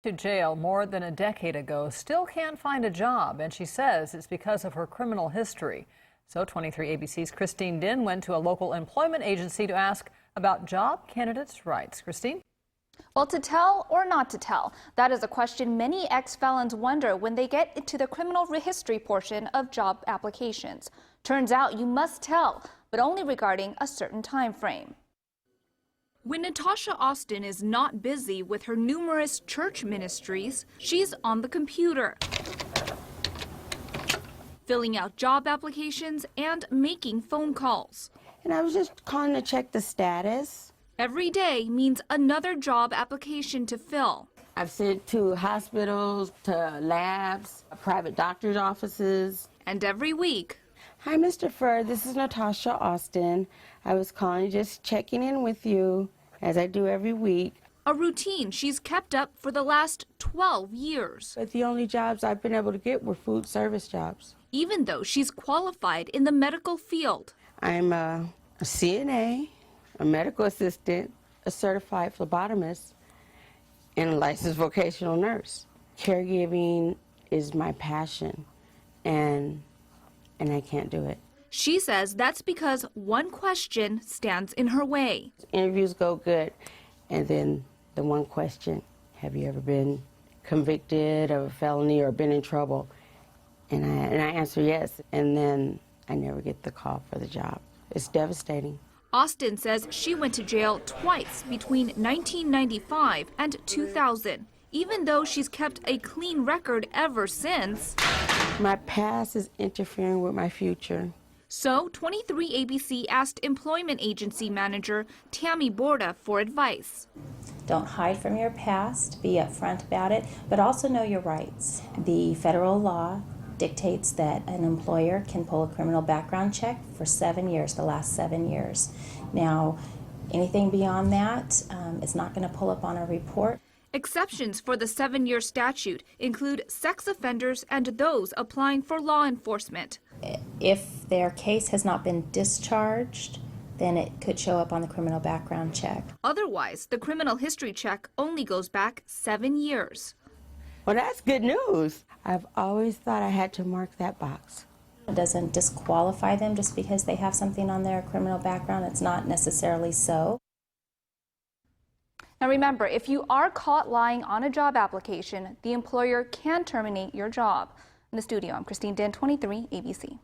To jail more than a decade ago, still can't find a job, and she says it's because of her criminal history. So 23 ABC's Christine Din went to a local employment agency to ask about job candidates' rights. Christine? Well, to tell or not to tell, that is a question many ex-felons wonder when they get into the criminal history portion of job applications. Turns out you must tell, but only regarding a certain time frame. When Natasha Austin is not busy with her numerous church ministries, she's on the computer, filling out job applications and making phone calls. And I was just calling to check the status. Every day means another job application to fill. I've sent to hospitals, to labs, private doctor's offices. And every week. Hi, Mr. Furr. This is Natasha Austin. I was calling just checking in with you, as I do every week. A routine she's kept up for the last 12 years. But the only jobs I've been able to get were food service jobs. Even though she's qualified in the medical field. I'm a CNA, a medical assistant, a certified phlebotomist, and a licensed vocational nurse. Caregiving is my passion, and I can't do it. She says that's because one question stands in her way. Interviews go good, and then the one question, have you ever been convicted of a felony or been in trouble? And I answer yes, and then I never get the call for the job. It's devastating. Austin says she went to jail twice between 1995 and 2000, even though she's kept a clean record ever since. My past is interfering with my future. So 23 ABC asked employment agency manager Tammy Borda for advice. Don't hide from your past, be upfront about it, but also know your rights. The federal law dictates that an employer can pull a criminal background check for 7 years, the last 7 years. Now, anything beyond that is not going to pull up on a report. Exceptions for the 7-year statute include sex offenders and those applying for law enforcement. If their case has not been discharged, then it could show up on the criminal background check. Otherwise, the criminal history check only goes back 7 years. Well, that's good news. I've always thought I had to mark that box. It doesn't disqualify them just because they have something on their criminal background. It's not necessarily so. Now remember, if you are caught lying on a job application, the employer can terminate your job. In the studio, I'm Christine Din, 23 ABC.